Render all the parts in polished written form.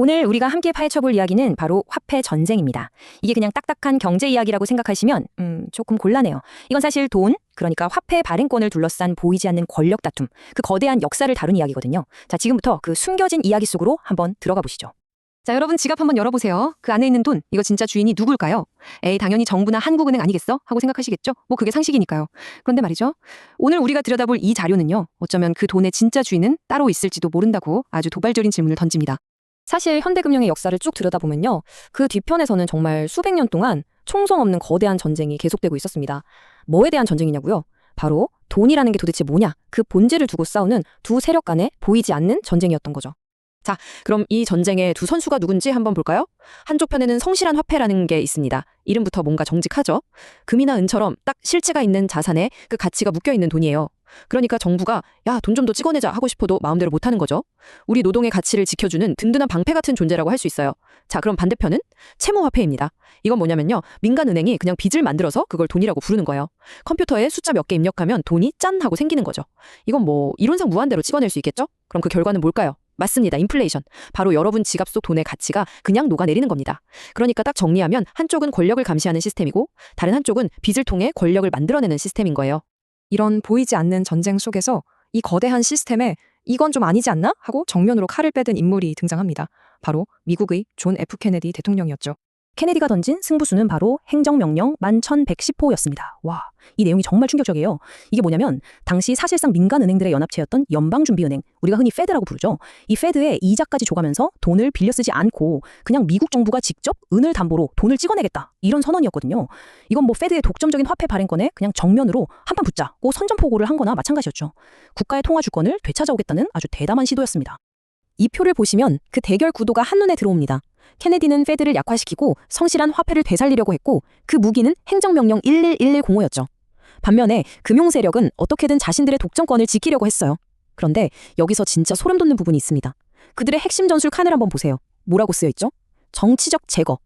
오늘 우리가 함께 파헤쳐볼 이야기는 바로 화폐 전쟁입니다. 이게 그냥 딱딱한 경제 이야기라고 생각하시면 조금 곤란해요. 이건 사실 돈, 그러니까 화폐 발행권을 둘러싼 보이지 않는 권력 다툼, 그 거대한 역사를 다룬 이야기거든요. 자, 지금부터 그 숨겨진 이야기 속으로 한번 들어가 보시죠. 자, 여러분 지갑 한번 열어보세요. 그 안에 있는 돈, 이거 진짜 주인이 누굴까요? 에이, 당연히 정부나 한국은행 아니겠어? 하고 생각하시겠죠? 뭐 그게 상식이니까요. 그런데 말이죠. 오늘 우리가 들여다볼 이 자료는요. 어쩌면 그 돈의 진짜 주인은 따로 있을지도 모른다고 아주 도발적인 질문을 던집니다. 사실 현대금융의 역사를 쭉 들여다보면요. 그 뒤편에서는 정말 수백 년 동안 총성 없는 거대한 전쟁이 계속되고 있었습니다. 뭐에 대한 전쟁이냐고요? 바로 돈이라는 게 도대체 뭐냐? 그 본질을 두고 싸우는 두 세력 간의 보이지 않는 전쟁이었던 거죠. 자, 그럼 이 전쟁의 두 선수가 누군지 한번 볼까요? 한쪽 편에는 성실한 화폐라는 게 있습니다. 이름부터 뭔가 정직하죠? 금이나 은처럼 딱 실체가 있는 자산에 그 가치가 묶여있는 돈이에요. 그러니까 정부가 야, 돈 좀 더 찍어내자 하고 싶어도 마음대로 못하는 거죠. 우리 노동의 가치를 지켜주는 든든한 방패 같은 존재라고 할 수 있어요. 자, 그럼 반대편은 채무화폐입니다. 이건 뭐냐면요. 민간은행이 그냥 빚을 만들어서 그걸 돈이라고 부르는 거예요. 컴퓨터에 숫자 몇 개 입력하면 돈이 짠 하고 생기는 거죠. 이건 뭐 이론상 무한대로 찍어낼 수 있겠죠? 그럼 그 결과는 뭘까요? 맞습니다. 인플레이션. 바로 여러분 지갑 속 돈의 가치가 그냥 녹아내리는 겁니다. 그러니까 딱 정리하면 한쪽은 권력을 감시하는 시스템이고 다른 한쪽은 빚을 통해 권력을 만들어내는 시스템인 거예요. 이런 보이지 않는 전쟁 속에서 이 거대한 시스템에 이건 좀 아니지 않나? 하고 정면으로 칼을 빼든 인물이 등장합니다. 바로 미국의 존 F 케네디 대통령이었죠. 케네디가 던진 승부수는 바로 행정명령 1110호였습니다. 와, 이 내용이 정말 충격적이에요. 이게 뭐냐면 당시 사실상 민간은행들의 연합체였던 연방준비은행, 우리가 흔히 페드라고 부르죠. 이 페드에 이자까지 줘가면서 돈을 빌려 쓰지 않고 그냥 미국 정부가 직접 은을 담보로 돈을 찍어내겠다, 이런 선언이었거든요. 이건 뭐 페드의 독점적인 화폐 발행권에 그냥 정면으로 한판 붙자고 선전포고를 한 거나 마찬가지였죠. 국가의 통화 주권을 되찾아오겠다는 아주 대담한 시도였습니다. 이 표를 보시면 그 대결 구도가 한눈에 들어옵니다. 케네디는 페드를 약화시키고 성실한 화폐를 되살리려고 했고 그 무기는 행정명령 111105였죠. 반면에 금융세력은 어떻게든 자신들의 독점권을 지키려고 했어요. 그런데 여기서 진짜 소름 돋는 부분이 있습니다. 그들의 핵심 전술 칸을 한번 보세요. 뭐라고 쓰여있죠? 정치적 제거.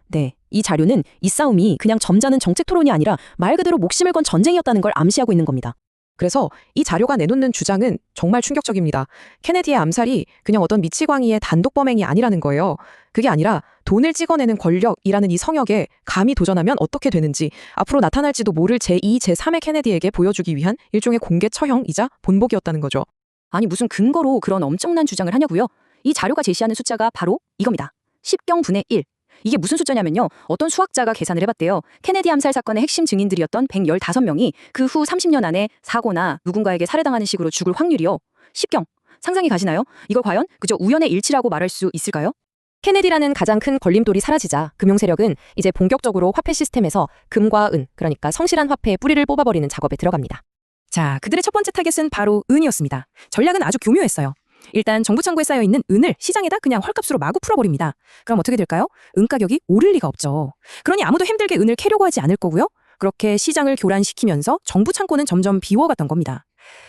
네, 이 자료는 이 싸움이 그냥 점잖은 정책 토론이 아니라 말 그대로 목숨을 건 전쟁이었다는 걸 암시하고 있는 겁니다. 그래서 이 자료가 내놓는 주장은 정말 충격적입니다. 케네디의 암살이 그냥 어떤 미치광이의 단독 범행이 아니라는 거예요. 그게 아니라 돈을 찍어내는 권력이라는 이 성역에 감히 도전하면 어떻게 되는지, 앞으로 나타날지도 모를 제2, 제3의 케네디에게 보여주기 위한 일종의 공개 처형이자 본보기였다는 거죠. 아니 무슨 근거로 그런 엄청난 주장을 하냐고요? 이 자료가 제시하는 숫자가 바로 이겁니다. 10경분의 1. 이게 무슨 숫자냐면요. 어떤 수학자가 계산을 해봤대요. 케네디 암살 사건의 핵심 증인들이었던 115명이 그 후 30년 안에 사고나 누군가에게 살해당하는 식으로 죽을 확률이요. 10경. 상상이 가시나요? 이걸 과연 그저 우연의 일치라고 말할 수 있을까요? 케네디라는 가장 큰 걸림돌이 사라지자 금융세력은 이제 본격적으로 화폐 시스템에서 금과 은, 그러니까 성실한 화폐의 뿌리를 뽑아버리는 작업에 들어갑니다. 자, 그들의 첫 번째 타겟은 바로 은이었습니다. 전략은 아주 교묘했어요. 일단 정부 창고에 쌓여있는 은을 시장에다 그냥 헐값으로 마구 풀어버립니다. 그럼 어떻게 될까요? 은 가격이 오를 리가 없죠. 그러니 아무도 힘들게 은을 캐려고 하지 않을 거고요. 그렇게 시장을 교란시키면서 정부 창고는 점점 비워갔던 겁니다.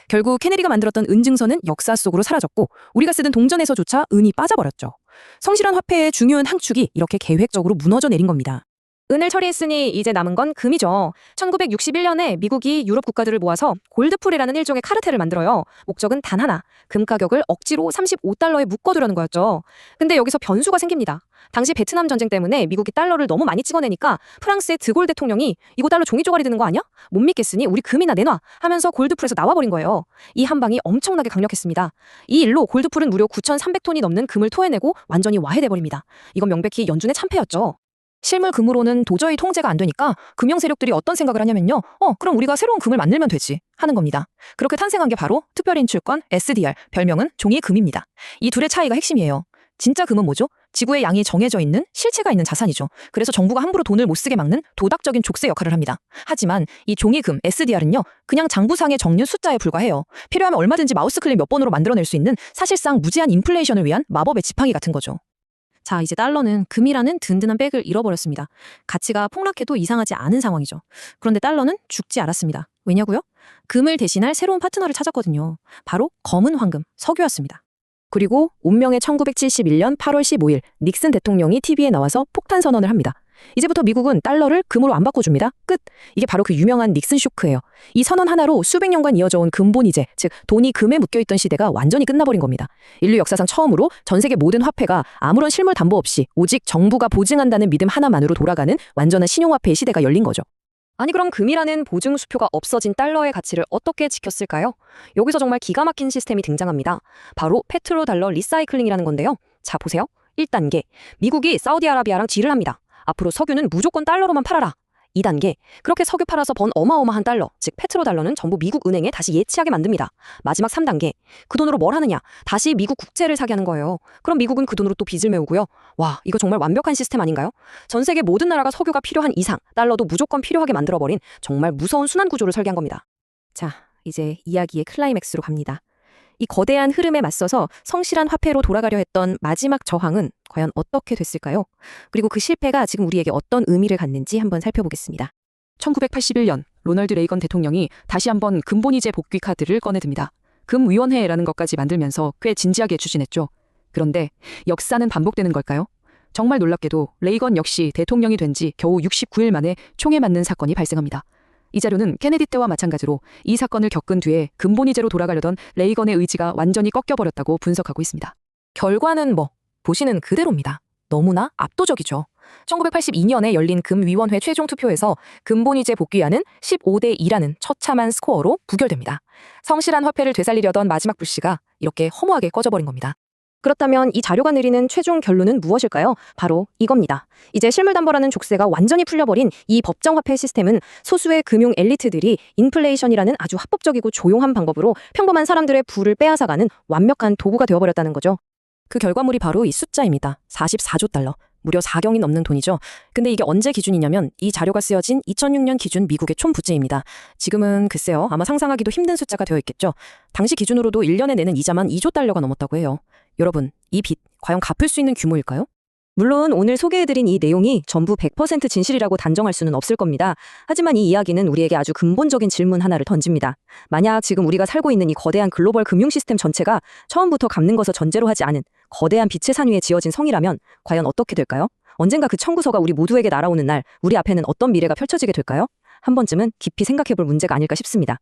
결국 케네디가 만들었던 은 증서는 역사 속으로 사라졌고 우리가 쓰던 동전에서조차 은이 빠져버렸죠. 성실한 화폐의 중요한 항축이 이렇게 계획적으로 무너져 내린 겁니다. 은을 처리했으니 이제 남은 건 금이죠. 1961년에 미국이 유럽 국가들을 모아서 골드풀이라는 일종의 카르텔을 만들어요. 목적은 단 하나, 금 가격을 억지로 35달러에 묶어두려는 거였죠. 근데 여기서 변수가 생깁니다. 당시 베트남 전쟁 때문에 미국이 달러를 너무 많이 찍어내니까 프랑스의 드골 대통령이 이거 달러 종이 조각이 드는 거 아니야? 못 믿겠으니 우리 금이나 내놔 하면서 골드풀에서 나와버린 거예요. 이 한방이 엄청나게 강력했습니다. 이 일로 골드풀은 무려 9,300톤이 넘는 금을 토해내고 완전히 와해돼버립니다. 이건 명백히 연준의 참패였죠. 실물 금으로는 도저히 통제가 안 되니까 금융 세력들이 어떤 생각을 하냐면요. 그럼 우리가 새로운 금을 만들면 되지 하는 겁니다. 그렇게 탄생한 게 바로 특별인출권 SDR, 별명은 종이금입니다. 이 둘의 차이가 핵심이에요. 진짜 금은 뭐죠? 지구의 양이 정해져 있는 실체가 있는 자산이죠. 그래서 정부가 함부로 돈을 못 쓰게 막는 도덕적인 족쇄 역할을 합니다. 하지만 이 종이금 SDR은요. 그냥 장부상의 정률 숫자에 불과해요. 필요하면 얼마든지 마우스 클릭 몇 번으로 만들어낼 수 있는 사실상 무제한 인플레이션을 위한 마법의 지팡이 같은 거죠. 자, 이제 달러는 금이라는 든든한 백을 잃어버렸습니다. 가치가 폭락해도 이상하지 않은 상황이죠. 그런데 달러는 죽지 않았습니다. 왜냐고요? 금을 대신할 새로운 파트너를 찾았거든요. 바로 검은 황금, 석유였습니다. 그리고 운명의 1971년 8월 15일 닉슨 대통령이 TV에 나와서 폭탄 선언을 합니다. 이제부터 미국은 달러를 금으로 안 바꿔줍니다. 끝. 이게 바로 그 유명한 닉슨 쇼크예요. 이 선언 하나로 수백 년간 이어져 온 금본위제, 즉 돈이 금에 묶여있던 시대가 완전히 끝나버린 겁니다. 인류 역사상 처음으로 전 세계 모든 화폐가 아무런 실물 담보 없이 오직 정부가 보증한다는 믿음 하나만으로 돌아가는 완전한 신용화폐의 시대가 열린 거죠. 아니 그럼 금이라는 보증 수표가 없어진 달러의 가치를 어떻게 지켰을까요? 여기서 정말 기가 막힌 시스템이 등장합니다. 바로 페트로달러 리사이클링이라는 건데요. 자 보세요. 1단계, 미국이 사우디아라비아랑 딜을 합니다. 앞으로 석유는 무조건 달러로만 팔아라. 2단계, 그렇게 석유 팔아서 번 어마어마한 달러, 즉 페트로달러는 전부 미국 은행에 다시 예치하게 만듭니다. 마지막 3단계, 그 돈으로 뭘 하느냐? 다시 미국 국채를 사게 하는 거예요. 그럼 미국은 그 돈으로 또 빚을 메우고요. 와, 이거 정말 완벽한 시스템 아닌가요? 전 세계 모든 나라가 석유가 필요한 이상 달러도 무조건 필요하게 만들어버린 정말 무서운 순환 구조를 설계한 겁니다. 자, 이제 이야기의 클라이맥스로 갑니다. 이 거대한 흐름에 맞서서 성실한 화폐로 돌아가려 했던 마지막 저항은 과연 어떻게 됐을까요? 그리고 그 실패가 지금 우리에게 어떤 의미를 갖는지 한번 살펴보겠습니다. 1981년 로널드 레이건 대통령이 다시 한번 금본위제 복귀 카드를 꺼내듭니다. 금위원회라는 것까지 만들면서 꽤 진지하게 추진했죠. 그런데 역사는 반복되는 걸까요? 정말 놀랍게도 레이건 역시 대통령이 된 지 겨우 69일 만에 총에 맞는 사건이 발생합니다. 이 자료는 케네디 때와 마찬가지로 이 사건을 겪은 뒤에 금본위제로 돌아가려던 레이건의 의지가 완전히 꺾여버렸다고 분석하고 있습니다. 결과는 보시는 그대로입니다. 너무나 압도적이죠. 1982년에 열린 금위원회 최종 투표에서 금본위제 복귀안은 15대 2라는 처참한 스코어로 부결됩니다. 성실한 화폐를 되살리려던 마지막 불씨가 이렇게 허무하게 꺼져버린 겁니다. 그렇다면 이 자료가 내리는 최종 결론은 무엇일까요? 바로 이겁니다. 이제 실물담보라는 족쇄가 완전히 풀려버린 이 법정화폐 시스템은 소수의 금융 엘리트들이 인플레이션이라는 아주 합법적이고 조용한 방법으로 평범한 사람들의 부를 빼앗아가는 완벽한 도구가 되어버렸다는 거죠. 그 결과물이 바로 이 숫자입니다. 44조 달러. 무려 4경이 넘는 돈이죠. 근데 이게 언제 기준이냐면 이 자료가 쓰여진 2006년 기준 미국의 총부채입니다. 지금은 글쎄요. 아마 상상하기도 힘든 숫자가 되어 있겠죠. 당시 기준으로도 1년에 내는 이자만 2조 달러가 넘었다고 해요. 여러분, 이 빚 과연 갚을 수 있는 규모일까요? 물론 오늘 소개해드린 이 내용이 전부 100% 진실이라고 단정할 수는 없을 겁니다. 하지만 이 이야기는 우리에게 아주 근본적인 질문 하나를 던집니다. 만약 지금 우리가 살고 있는 이 거대한 글로벌 금융 시스템 전체가 처음부터 갚는 것을 전제로 하지 않은 거대한 빛의 산 위에 지어진 성이라면 과연 어떻게 될까요? 언젠가 그 청구서가 우리 모두에게 날아오는 날 우리 앞에는 어떤 미래가 펼쳐지게 될까요? 한 번쯤은 깊이 생각해볼 문제가 아닐까 싶습니다.